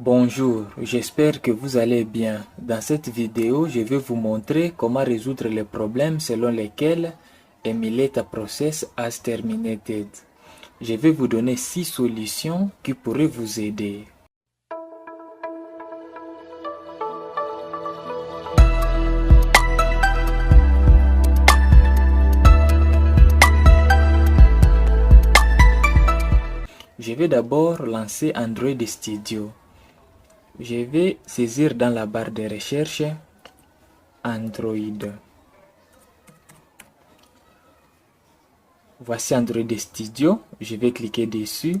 Bonjour, j'espère que vous allez bien. Dans cette vidéo, je vais vous montrer comment résoudre les problèmes selon lesquels Emulate a process has terminated. Je vais vous donner 6 solutions qui pourraient vous aider. Je vais d'abord lancer Android Studio. Je vais saisir dans la barre de recherche Android. Voici Android Studio. Je vais cliquer dessus.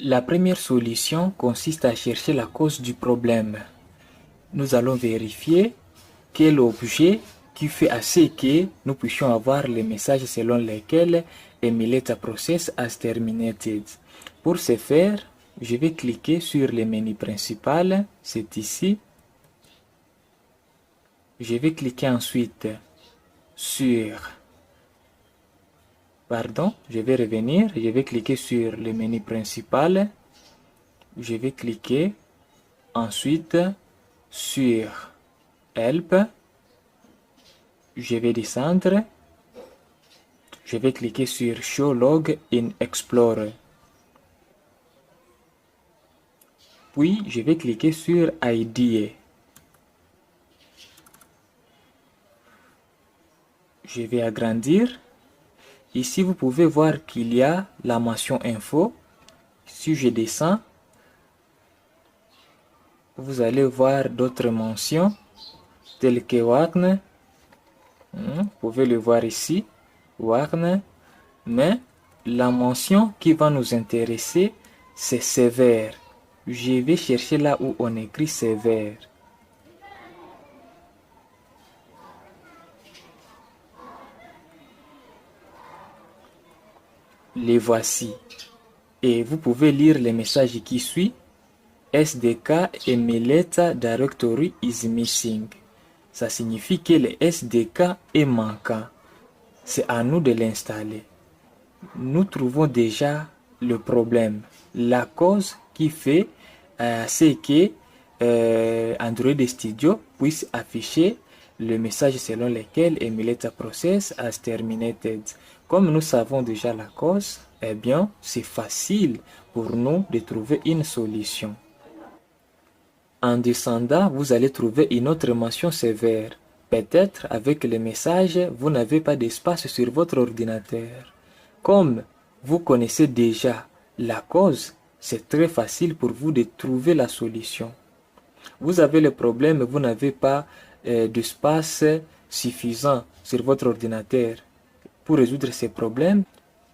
La première solution consiste à chercher la cause du problème. Nous allons vérifier quel objet qui fait assez que nous puissions avoir les messages selon lesquels Emulate a process has terminated. Pour ce faire, je vais cliquer sur le menu principal, c'est ici. Je vais cliquer ensuite sur... je vais revenir, je vais cliquer sur le menu principal. Je vais cliquer ensuite sur Help. Je vais descendre. Je vais cliquer sur Show Log in Explorer. Puis, je vais cliquer sur IDE. Je vais agrandir. Ici, vous pouvez voir qu'il y a la mention info. Si je descends, vous allez voir d'autres mentions telles que Wagner. Vous pouvez le voir ici, Wagner. Mais la mention qui va nous intéresser, c'est sévère. Je vais chercher là où on écrit sévère. Les voici. Et vous pouvez lire les messages qui suivent. SDK Emulate Directory is missing. Ça signifie que le SDK est manquant. C'est à nous de l'installer. Nous trouvons déjà le problème. La cause qui fait, c'est que Android Studio puisse afficher le message selon lequel Emulate a process has terminated. Comme nous savons déjà la cause, eh bien, c'est facile pour nous de trouver une solution. En descendant, vous allez trouver une autre mention sévère. Peut-être avec le message, vous n'avez pas d'espace sur votre ordinateur. Comme vous connaissez déjà la cause, c'est très facile pour vous de trouver la solution. Vous avez le problème, vous n'avez pas d'espace suffisant sur votre ordinateur. Pour résoudre ces problèmes,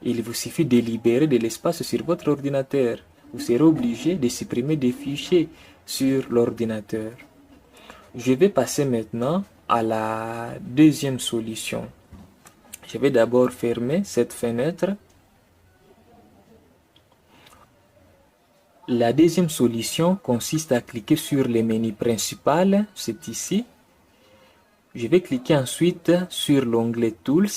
il vous suffit de libérer de l'espace sur votre ordinateur. Vous serez obligé de supprimer des fichiers sur l'ordinateur. Je vais passer maintenant à la deuxième solution. Je vais d'abord fermer cette fenêtre. La deuxième solution consiste à cliquer sur le menu principal, c'est ici. Je vais cliquer ensuite sur l'onglet Tools.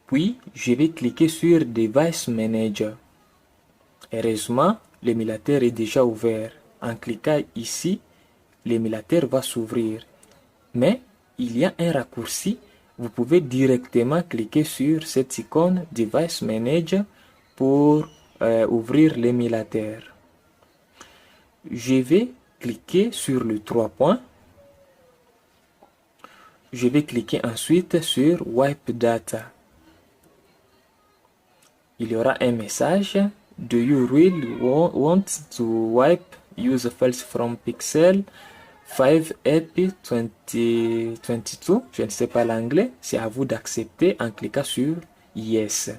Puis, je vais cliquer sur Device Manager. Heureusement, l'émulateur est déjà ouvert. En cliquant ici, l'émulateur va s'ouvrir. Mais, il y a un raccourci. Vous pouvez directement cliquer sur cette icône Device Manager pour ouvrir l'émulateur. Je vais cliquer sur le 3 points. Je vais cliquer ensuite sur Wipe Data. Il y aura un message. Do you really want to wipe user files from Pixel 5 EP 2022? Je ne sais pas l'anglais. C'est à vous d'accepter en cliquant sur Yes.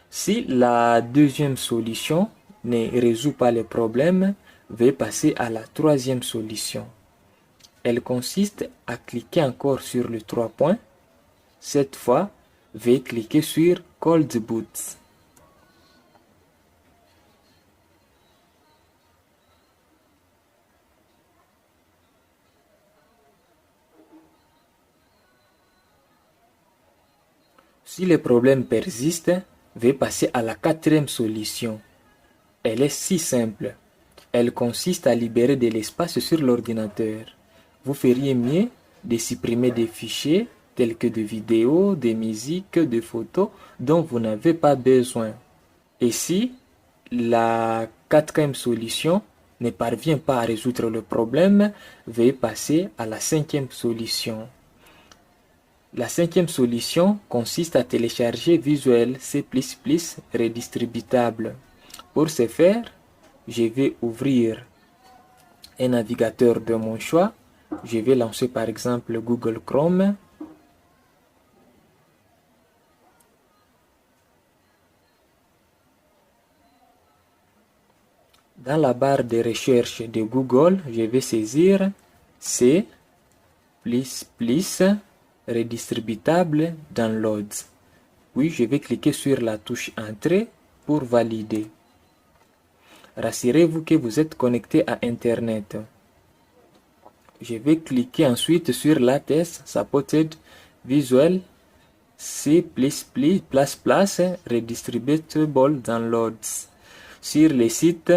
Si la deuxième solution ne résout pas le problème, veuillez passer à la troisième solution. Elle consiste à cliquer encore sur le 3 points. Cette fois, veuillez cliquer sur Cold Boot. Si le problème persiste, veuillez passer à la quatrième solution. Elle est si simple. Elle consiste à libérer de l'espace sur l'ordinateur. Vous feriez mieux de supprimer des fichiers tels que des vidéos, des musiques, des photos dont vous n'avez pas besoin. Et si la quatrième solution ne parvient pas à résoudre le problème, veuillez passer à la cinquième solution. La cinquième solution consiste à télécharger Visual C++ redistributable. Pour ce faire, je vais ouvrir un navigateur de mon choix. Je vais lancer par exemple Google Chrome. Dans la barre de recherche de Google, je vais saisir C++ redistributable downloads. Puis je vais cliquer sur la touche Entrée pour valider. Rassurez-vous que vous êtes connecté à Internet. Je vais cliquer ensuite sur Latest Supported Visual C++ Redistributable Downloads sur le site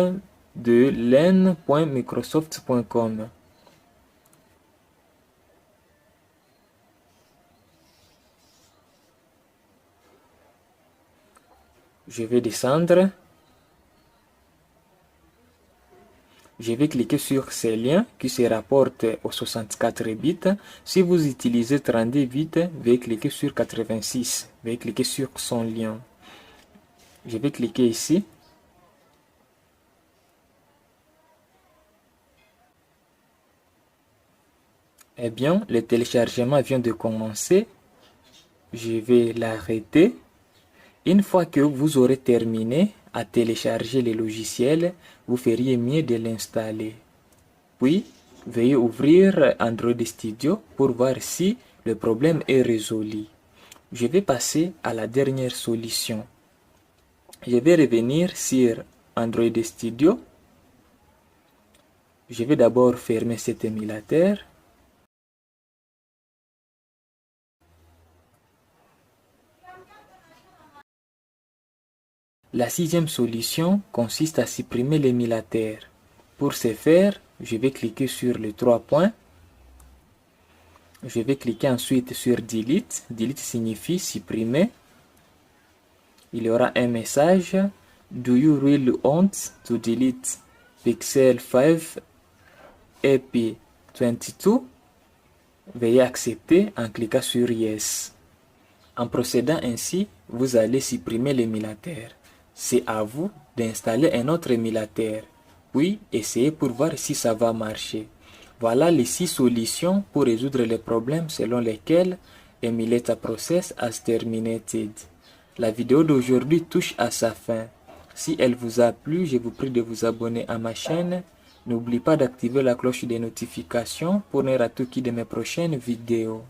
de len.microsoft.com. Je vais descendre. Je vais cliquer sur ces liens qui se rapportent aux 64 bits. Si vous utilisez 32 bits, veuillez cliquer sur 86. Veuillez cliquer sur son lien. Je vais cliquer ici. Eh bien, le téléchargement vient de commencer. Je vais l'arrêter. Une fois que vous aurez terminé à télécharger le logiciel, vous feriez mieux de l'installer. Puis, veuillez ouvrir Android Studio pour voir si le problème est résolu. Je vais passer à la dernière solution. Je vais revenir sur Android Studio. Je vais d'abord fermer cet émulateur. La sixième solution consiste à supprimer l'émulateur. Pour ce faire, je vais cliquer sur les 3 points. Je vais cliquer ensuite sur Delete. Delete signifie supprimer. Il y aura un message. Do you really want to delete Pixel 5 EP22? Veuillez accepter en cliquant sur Yes. En procédant ainsi, vous allez supprimer l'émulateur. C'est à vous d'installer un autre émulateur, puis essayez pour voir si ça va marcher. Voilà les 6 solutions pour résoudre les problèmes selon lesquels Emulate a process has terminated. La vidéo d'aujourd'hui touche à sa fin. Si elle vous a plu, je vous prie de vous abonner à ma chaîne. N'oubliez pas d'activer la cloche des notifications pour ne rater aucune de mes prochaines vidéos.